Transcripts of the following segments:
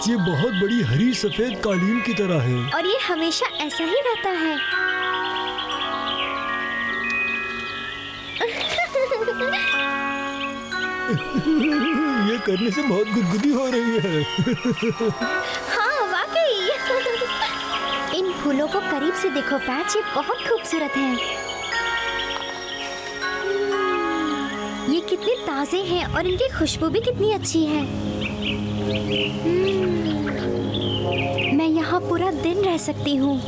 ये बहुत बड़ी हरी सफेद कालीन की तरह है। और ये हमेशा ऐसा ही रहता है। ये करने से बहुत गुदगुदी हो रही है। हाँ वाकई। इन फूलों को करीब से देखो पैच, ये बहुत खूबसूरत हैं। ये कितने ताजे हैं और इनकी खुशबू भी कितनी अच्छी है। मैं यहाँ पूरा दिन रह सकती हूँ।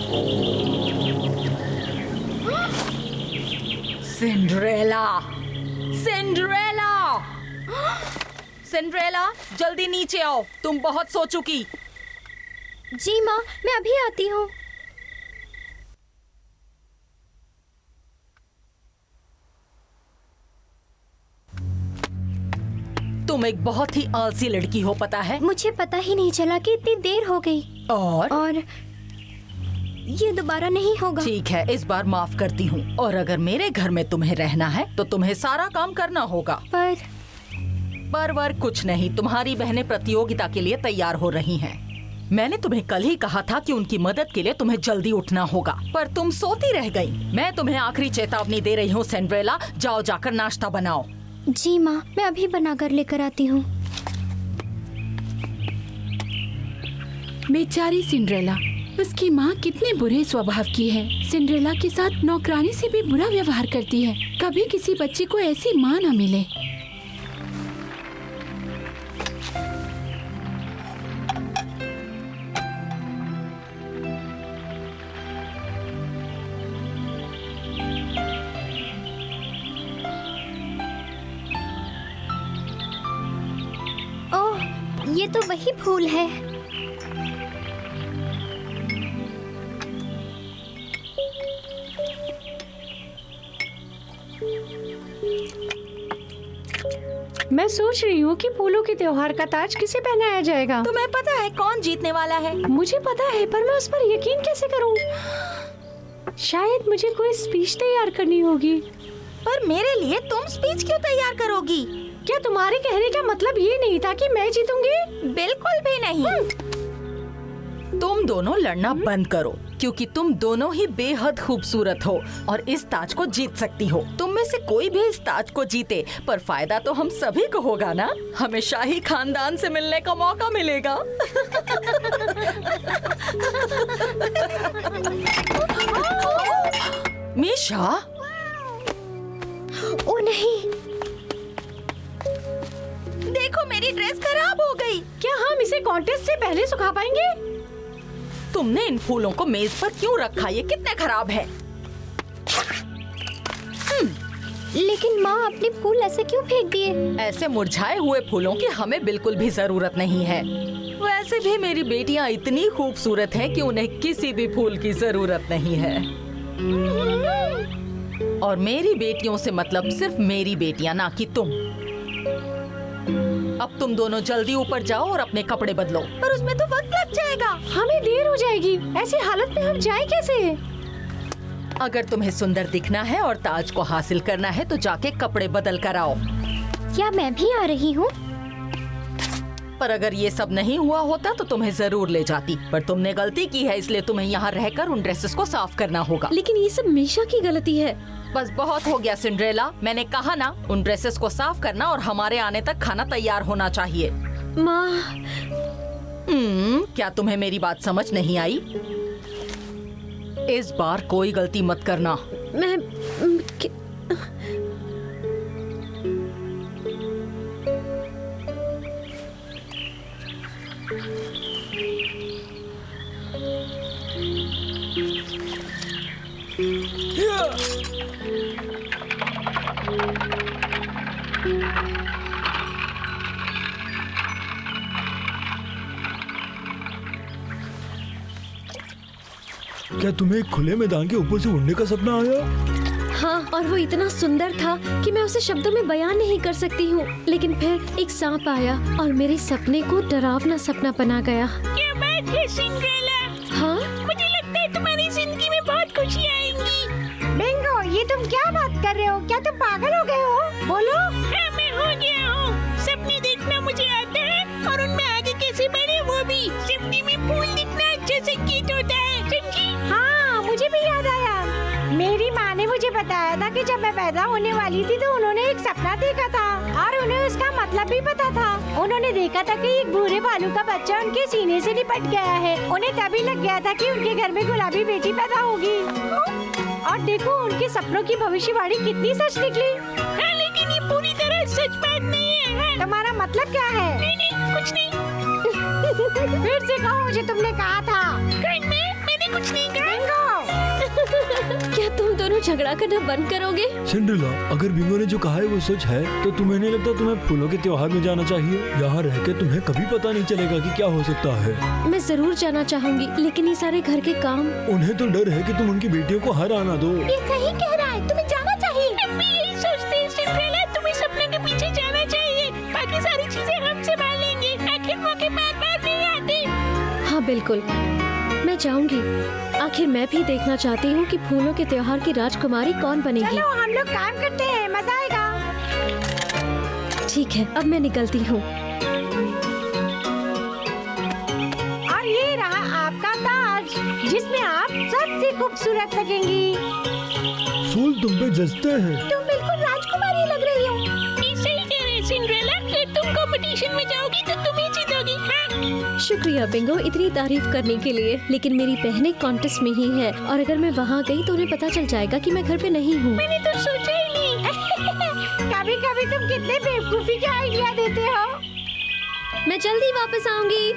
सिंड्रेला, सिंड्रेला, सिंड्रेला, जल्दी नीचे आओ, तुम बहुत सो चुकी। जी माँ, मैं अभी आती हूँ। तुम एक बहुत ही आलसी लड़की हो, पता है? मुझे पता ही नहीं चला कि इतनी देर हो गई। और ये दोबारा नहीं होगा। ठीक है, इस बार माफ करती हूँ। और अगर मेरे घर में तुम्हें रहना है तो तुम्हें सारा काम करना होगा। पर कुछ नहीं, तुम्हारी बहनें प्रतियोगिता के लिए तैयार हो रही हैं। मैंने तुम्हें कल ही कहा था कि उनकी मदद के लिए तुम्हें जल्दी उठना होगा, पर तुम सोती रह गई। मैं तुम्हें आखिरी चेतावनी दे रही हूँ सिंड्रेला, जाओ जाकर नाश्ता बनाओ। जी माँ, मैं अभी बनाकर लेकर आती हूँ। बेचारी सिंड्रेला, उसकी माँ कितने बुरे स्वभाव की है। सिंड्रेला के साथ नौकरानी से भी बुरा व्यवहार करती है। कभी किसी बच्ची को ऐसी माँ न मिले। ओह, ये तो वही फूल है। मैं सोच रही हूँ कि फूलों के त्योहार का ताज किसे पहनाया जाएगा। तुम्हें पता है कौन जीतने वाला है? मुझे पता है, पर मैं उस पर यकीन कैसे करूँ? शायद मुझे कोई स्पीच तैयार करनी होगी। पर मेरे लिए तुम स्पीच क्यों तैयार करोगी? क्या तुम्हारे कहने का मतलब ये नहीं था कि मैं जीतूंगी? बिल्कुल भी नहीं। तुम दोनों लड़ना बंद करो, क्योंकि तुम दोनों ही बेहद खूबसूरत हो और इस ताज को जीत सकती हो। तुम में से कोई भी इस ताज को जीते, पर फायदा तो हम सभी को होगा ना। हमें शाही खानदान से मिलने का मौका मिलेगा। मीशा, ओ नहीं, देखो मेरी ड्रेस खराब हो गई। क्या हम इसे कॉन्टेस्ट से पहले सुखा पाएंगे? तुमने इन फूलों को मेज पर क्यों रखा? ये कितने खराब है। लेकिन माँ, अपने फूल ऐसे क्यों फेंक दिए? ऐसे मुरझाए हुए फूलों की हमें बिल्कुल भी जरूरत नहीं है। वैसे भी मेरी बेटियां इतनी खूबसूरत हैं कि उन्हें किसी भी फूल की जरूरत नहीं है। और मेरी बेटियों से मतलब सिर्फ मेरी बेटियां, ना कि तुम। अब तुम दोनों जल्दी ऊपर जाओ और अपने कपड़े बदलो। पर उसमें तो वक्त लग जाएगा। हमें देर हो जाएगी। ऐसी हालत में हम जाएं कैसे? अगर तुम्हें सुंदर दिखना है और ताज को हासिल करना है तो जाके कपड़े बदल कर आओ। क्या मैं भी आ रही हूँ? पर अगर ये सब नहीं हुआ होता तो तुम्हें जरूर ले जाती। पर तुमने गलती की है, इसलिए तुम्हें यहाँ रहकर उन ड्रेसेस को साफ करना होगा। लेकिन ये सब मीशा की गलती है। बस बहुत हो गया सिंड्रेला, मैंने कहा ना, उन ड्रेसेस को साफ करना और हमारे आने तक खाना तैयार होना चाहिए। माँ, क्या तुम्हें मेरी बात समझ नहीं आई? इस बार कोई गलती मत करना। मैं क्या तुम्हें खुले मैदान के ऊपर से उड़ने का सपना आया? हाँ, और वो इतना सुंदर था कि मैं उसे शब्दों में बयान नहीं कर सकती हूँ। लेकिन फिर एक सांप आया और मेरे सपने को डरावना सपना बना गया। क्या बात है सिंड्रेला? हाँ, मुझे लगता है तुम्हारी जिंदगी में बहुत खुशी आएंगी। बिंगो, ये तुम क्या बात कर रहे हो? क्या तुम पागल हो गए हो? बोलो। हाँ, मैं हो गया हूँ। सपने देखना मुझे आता है और उनमें आगे कैसे बढ़े वो भी। आएंगी। सपने में फूल दिखना अच्छा संकेत होता है, समझी? हाँ, मुझे भी याद आया। मेरी माँ ने मुझे बताया था कि जब मैं पैदा होने वाली थी तो उन्होंने एक सपना देखा था और उन्हें उसका मतलब भी पता था। उन्होंने देखा था कि एक भूरे भालू का बच्चा उनके सीने से लिपट गया है। उन्हें तभी लग गया था कि उनके घर में गुलाबी बेटी पैदा होगी। और देखो उनके सपनों की भविष्यवाणी कितनी सच निकली। हाँ, लेकिन ये पूरी तरह सच बात नहीं है। हाँ। तुम्हारा मतलब क्या है? नहीं, कुछ नहीं। फिर से कहो मुझे तुमने कहा था। मैंने कुछ नहीं कहा। क्या तुम दोनों झगड़ा करना बंद करोगे? सिंड्रेला, अगर बिंगो ने जो कहा है वो सच है तो तुम्हें नहीं लगता तुम्हें फूलों के त्योहार में जाना चाहिए? यहाँ रह के तुम्हें कभी पता नहीं चलेगा कि क्या हो सकता है। मैं जरूर जाना चाहूंगी, लेकिन ये सारे घर के काम। उन्हें तो डर है कि तुम उनकी बेटियों को हर आना दो। ये सही कह रहा है, तुम्हें जाना चाहिए। हम भी यही सोचते हैं सिंड्रेला, तुम्हें सपने के पीछे जाना चाहिए। बाकी सारी चीजें हम संभाल लेंगे। आखिर मौके बार-बार नहीं आते। हाँ बिल्कुल, मैं जाऊंगी। आखिर मैं भी देखना चाहती हूँ कि फूलों के त्योहार की राजकुमारी कौन बनेगी। चलो हम लोग काम करते हैं, मजा आएगा। ठीक है, अब मैं निकलती हूँ। और ये रहा आपका ताज, जिसमें आप सबसे खूबसूरत लगेंगी। फूल तुम पे जचते हैं। तुम बिल्कुल राजकुमारी लग रही हो। ये सही कह रहे हैं सिंड्रेला। अगर तुम कंपटीशन में जाओगी तो तुम ही जीतोगी। हाँ। शुक्रिया बिंगो इतनी तारीफ करने के लिए, लेकिन मेरी बहनें कॉन्टेस्ट में ही है और अगर मैं वहाँ गई तो उन्हें पता चल जाएगा कि मैं घर पे नहीं हूँ। मैंने तो सोचा ही नहीं। कभी कभी तुम कितने बेवकूफी के आइडिया देते हो। मैं जल्दी वापस आऊंगी।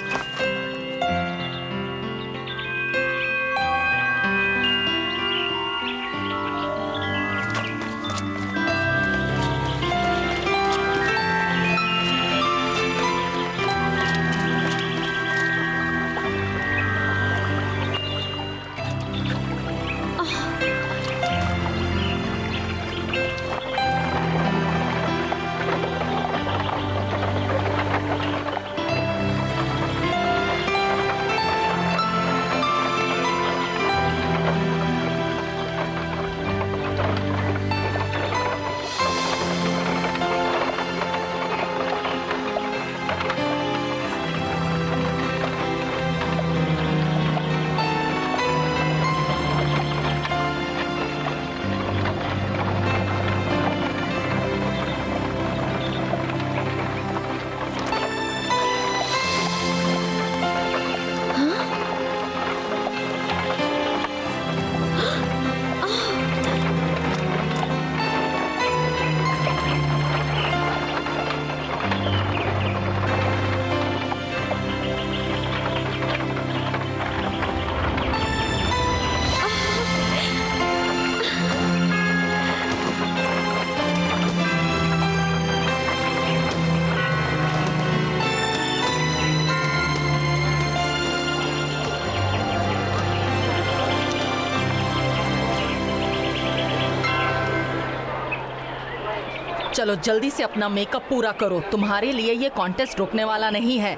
चलो जल्दी से अपना मेकअप पूरा करो, तुम्हारे लिए ये कॉन्टेस्ट रुकने वाला नहीं है।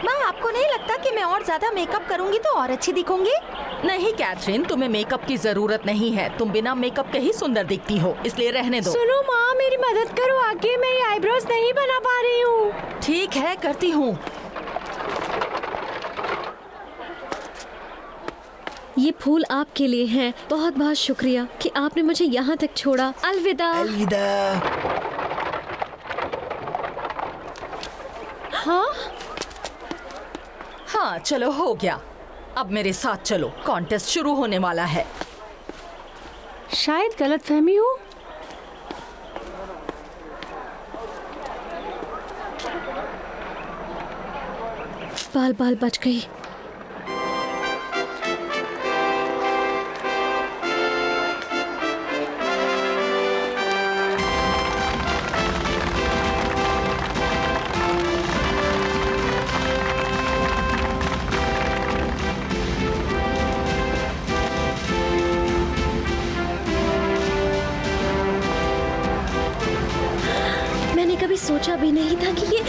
माँ, आपको नहीं लगता कि मैं और ज्यादा मेकअप करूंगी तो और अच्छी दिखूंगी? नहीं कैथरीन, तुम्हें मेकअप की जरूरत नहीं है। तुम बिना मेकअप के ही सुंदर दिखती हो, इसलिए रहने दो। सुनो माँ, मेरी मदद करो आगे, मैं ये आईब्रोज नहीं बना पा रही हूँ। ठीक है, करती हूँ। ये फूल आपके लिए हैं। बहुत बहुत शुक्रिया कि आपने मुझे यहाँ तक छोड़ा। अलविदा। हाँ चलो, हो गया। अब मेरे साथ चलो, कॉन्टेस्ट शुरू होने वाला है। शायद गलतफहमी हो। बाल बाल बच गई। मैंने कभी सोचा भी नहीं था कि ये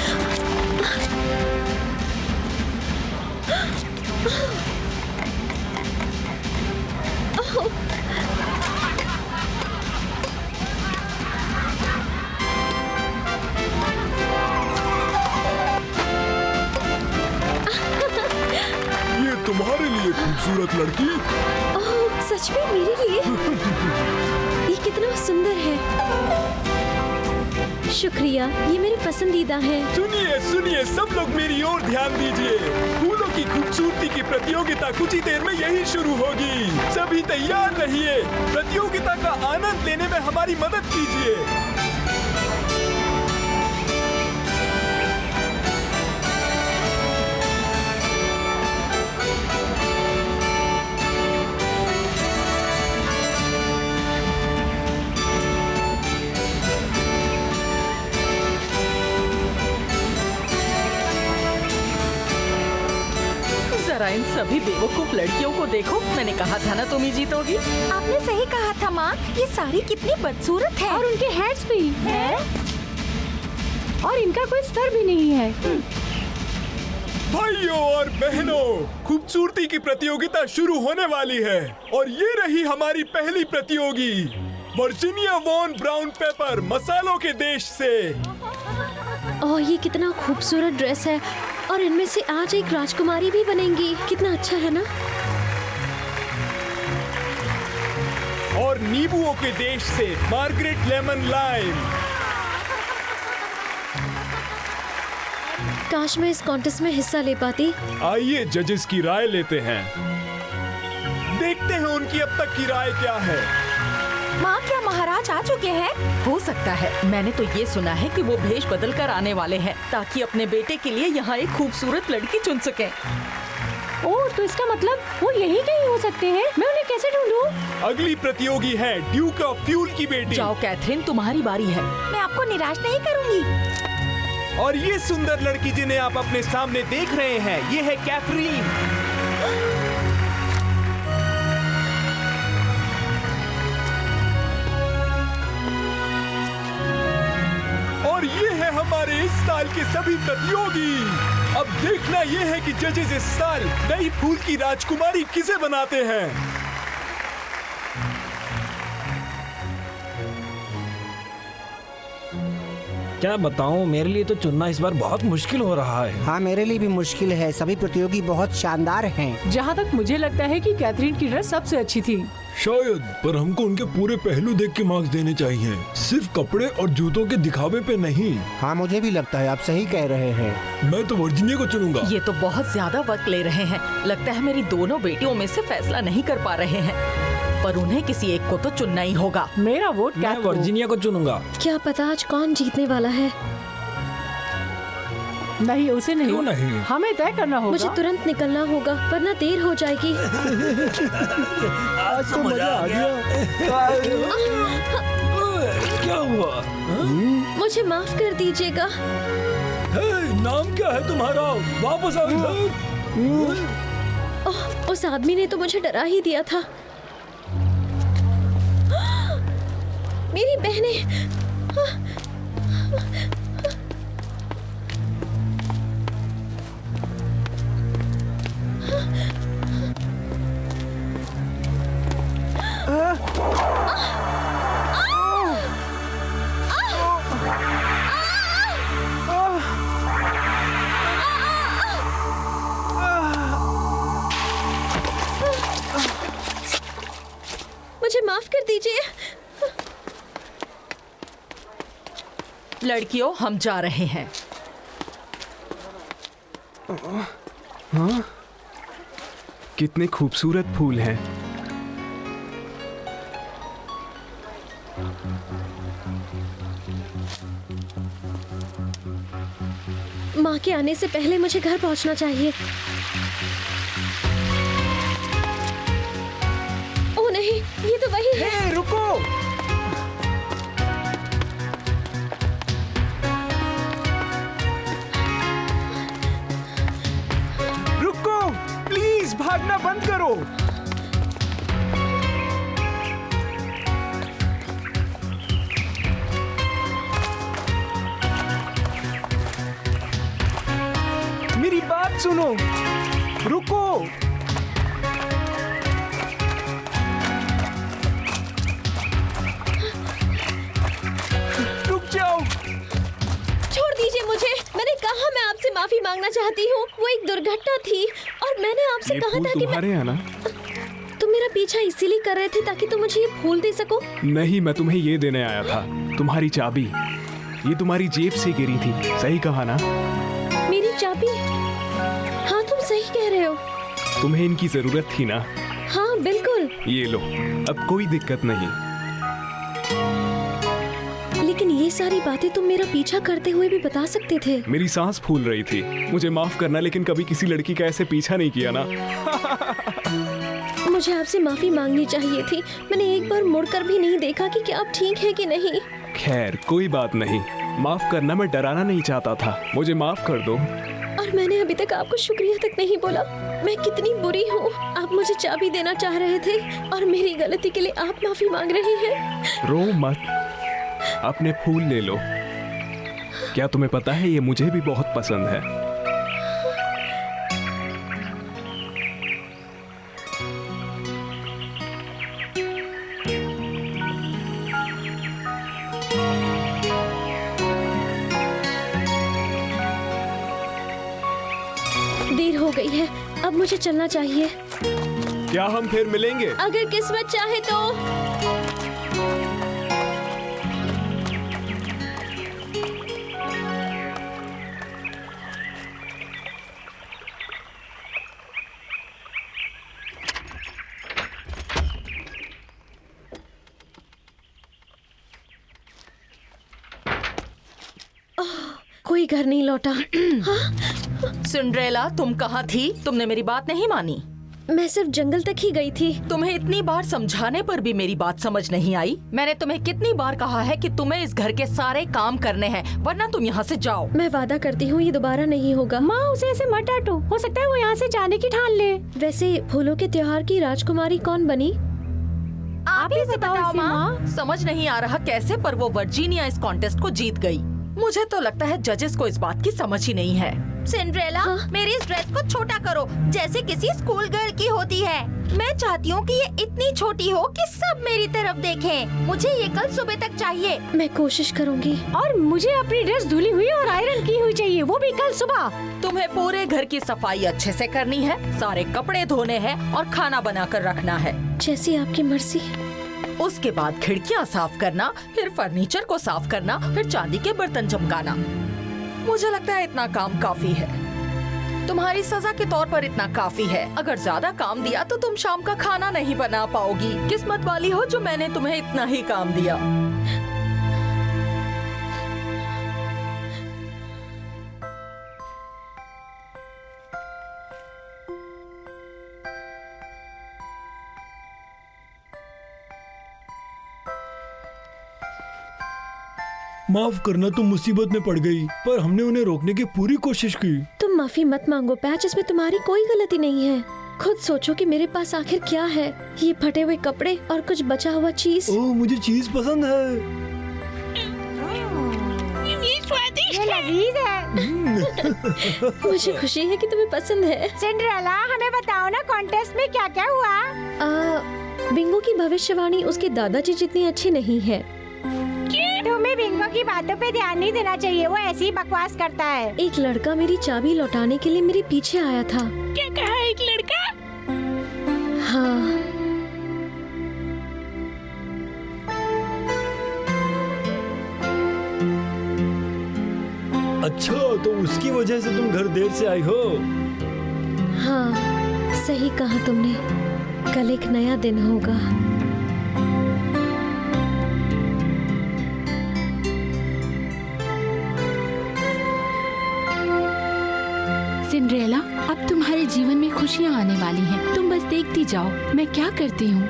खूबसूरत लड़की। ओह, सच में मेरे लिए? ये कितना सुंदर है। शुक्रिया, ये मेरे पसंदीदा है। सुनिए सुनिए, सब लोग मेरी ओर ध्यान दीजिए। फूलों की खूबसूरती की प्रतियोगिता कुछ ही देर में यही शुरू होगी। सभी तैयार रहिए। प्रतियोगिता का आनंद लेने में हमारी मदद कीजिए। जरा इन सभी बेवकूफ लड़कियों को देखो। मैंने कहा था ना तुम ही जीतोगी। आपने सही कहा था माँ, ये सारी कितनी बदसूरत है। और उनके हेड्स भी हैं और इनका कोई स्तर भी नहीं है। भाइयों और बहनों, खूबसूरती की प्रतियोगिता शुरू होने वाली है और ये रही हमारी पहली प्रतियोगी, वर्जीनिया वॉन ब्राउन पेपर, मसालों के देश से। ओह, ये कितना खूबसूरत ड्रेस है और इनमें से आज एक राजकुमारी भी बनेंगी। कितना अच्छा है ना। और नींबुओं के देश से मार्गरेट लेमन लाइम। काश मैं इस कॉन्टेस्ट में हिस्सा ले पाती। आइए जजेस की राय लेते हैं। देखते हैं उनकी अब तक की राय क्या है। माँ, क्या महाराज आ चुके हैं? हो सकता है। मैंने तो ये सुना है कि वो भेष बदल कर आने वाले हैं ताकि अपने बेटे के लिए यहाँ एक खूबसूरत लड़की चुन सकें। ओह, तो इसका मतलब वो यही कहीं हो सकते हैं। मैं उन्हें कैसे ढूंढूं? अगली प्रतियोगी है ड्यूक ऑफ फ्यूल की बेटी। जाओ कैथरीन, तुम्हारी बारी है। मैं आपको निराश नहीं करूँगी। और ये सुंदर लड़की जिन्हें आप अपने सामने देख रहे हैं, ये है कैथरीन। और ये है हमारे इस साल के सभी प्रतियोगी। अब देखना ये है कि जजेस इस साल नई फूल की राजकुमारी किसे बनाते हैं। क्या बताऊं, मेरे लिए तो चुनना इस बार बहुत मुश्किल हो रहा है। हाँ, मेरे लिए भी मुश्किल है। सभी प्रतियोगी बहुत शानदार हैं। जहाँ तक मुझे लगता है कि कैथरीन की ड्रेस सबसे अच्छी थी। शायद, पर हमको उनके पूरे पहलू देख के मार्क्स देने चाहिए, सिर्फ कपड़े और जूतों के दिखावे पे नहीं। हाँ, मुझे भी लगता है, आप सही कह रहे हैं। मैं तो वर्जीनिया को चुनूंगा। ये तो बहुत ज्यादा वक्त ले रहे हैं। लगता है मेरी दोनों बेटियों में से फैसला नहीं कर पा रहे हैं, पर उन्हें किसी एक को तो चुनना ही होगा। मेरा वोट मैं वर्जीनिया को चुनूंगा। क्या पता आज कौन जीतने वाला है। नहीं, उसे नहीं। क्यों नहीं? हमें तय करना होगा। मुझे तुरंत निकलना होगा वरना देर हो जाएगी। आज तो मजा आ गया। क्या हुआ? मुझे माफ कर दीजिएगा। नाम क्या है तुम्हारा? वापस आओ इधर। ओह, उस आदमी ने तो मुझे डरा ही दिया था। मेरी बहनें। मुझे माफ कर दीजिए। लड़कियों, हम जा रहे हैं। हाँ? कितने खूबसूरत फूल हैं। माँ के आने से पहले मुझे घर पहुँचना चाहिए। ओह नहीं, ये तो वही है। हे, रुको। रुको, प्लीज भागना बंद करो। मेरी बात सुनो, रुको। रुक जाओ। छोड़ दीजिए मुझे। मैंने कहा मैं आपसे माफी मांगना चाहती हूँ। वो एक दुर्घटना थी और और मैंने आपसे ये कहा फूल था कि तुम्हारे हैं ना? तुम मेरा पीछा इसीलिए कर रहे थे ताकि तुम मुझे ये फूल दे सको। नहीं, मैं तुम्हें ये देने आया था, तुम्हारी चाबी। ये तुम्हारी जेब से गिरी थी, सही कहा ना? मेरी चाबी? हाँ, तुम सही कह रहे हो। तुम्हें इनकी जरूरत थी ना? हाँ बिल्कुल। ये लो, अब कोई दिक्कत नहीं। लेकिन ये सारी बातें तुम मेरा पीछा करते हुए भी बता सकते थे। मेरी सांस फूल रही थी। मुझे माफ करना, लेकिन कभी किसी लड़की का ऐसे पीछा नहीं किया ना। मुझे आपसे माफी मांगनी चाहिए थी। मैंने एक बार मुड़कर भी नहीं देखा कि क्या आप ठीक है कि नहीं। खैर, कोई बात नहीं। माफ करना, मैं डराना नहीं चाहता था। मुझे माफ कर दो। और मैंने अभी तक आपको शुक्रिया तक नहीं बोला। मैं कितनी बुरी हूँ। आप मुझे चाबी देना चाह रहे थे और मेरी गलती के लिए आप माफी मांग रही हैं। रो मत, अपने फूल ले लो। क्या तुम्हें पता है, ये मुझे भी बहुत पसंद है। देर हो गई है, अब मुझे चलना चाहिए। क्या हम फिर मिलेंगे? अगर किस्मत चाहे तो। कोई घर नहीं लौटा। हाँ? सिंड्रेला, तुम कहाँ थी? तुमने मेरी बात नहीं मानी। मैं सिर्फ जंगल तक ही गई थी। तुम्हें इतनी बार समझाने पर भी मेरी बात समझ नहीं आई। मैंने तुम्हें कितनी बार कहा है कि तुम्हें इस घर के सारे काम करने हैं, वरना तुम यहाँ से जाओ। मैं वादा करती हूँ ये दोबारा नहीं होगा। माँ, उसे ऐसे मत डांटो, हो सकता है वो यहाँ से जाने की ठान ले। वैसे फूलों के त्योहार की राजकुमारी कौन बनी? आप ही बताओ माँ। समझ नहीं आ रहा कैसे, पर वो वर्जीनिया इस कॉन्टेस्ट को जीत गई। मुझे तो लगता है जजेस को इस बात की समझ ही नहीं है। सिंड्रेला, हाँ? मेरी इस ड्रेस को छोटा करो, जैसे किसी स्कूल गर्ल की होती है। मैं चाहती हूँ कि ये इतनी छोटी हो कि सब मेरी तरफ देखें। मुझे ये कल सुबह तक चाहिए। मैं कोशिश करूँगी। और मुझे अपनी ड्रेस धुली हुई और आयरन की हुई चाहिए, वो भी कल सुबह। तुम्हें पूरे घर की सफाई अच्छे से करनी है, सारे कपड़े धोने हैं और खाना बनाकर रखना है। जैसी आपकी मर्जी। उसके बाद खिड़कियाँ साफ करना, फिर फर्नीचर को साफ करना, फिर चांदी के बर्तन चमकाना। मुझे लगता है इतना काम काफी है। तुम्हारी सजा के तौर पर इतना काफी है। अगर ज्यादा काम दिया तो तुम शाम का खाना नहीं बना पाओगी। किस्मत वाली हो जो मैंने तुम्हें इतना ही काम दिया। माफ करना, तुम मुसीबत में पड़ गई, पर हमने उन्हें रोकने की पूरी कोशिश की। तुम माफी मत मांगो पैच, इसमें तुम्हारी कोई गलती नहीं है। खुद सोचो कि मेरे पास आखिर क्या है। ये फटे हुए कपड़े और कुछ बचा हुआ चीज। ओह, मुझे चीज पसंद है। ये स्वादिष्ट ये लजीज है। मुझे खुशी है कि तुम्हें पसंद है। सिंड्रेला, हमें बताओ ना, कॉन्टेस्ट में क्या क्या हुआ? बिंगो की भविष्यवाणी उसके दादाजी जितनी अच्छी नहीं है। तुम्हें बिंगो की बातों पे ध्यान नहीं देना चाहिए, वो ऐसी ही बकवास करता है। एक लड़का मेरी चाबी लौटाने के लिए मेरे पीछे आया था। क्या कहा एक लड़का? हाँ। अच्छा, तो उसकी वजह से तुम घर देर से आई हो? हाँ, सही कहा तुमने। कल एक नया दिन होगा। सिंड्रेला, अब तुम्हारे जीवन में खुशियाँ आने वाली हैं। तुम बस देखती जाओ मैं क्या करती हूँ।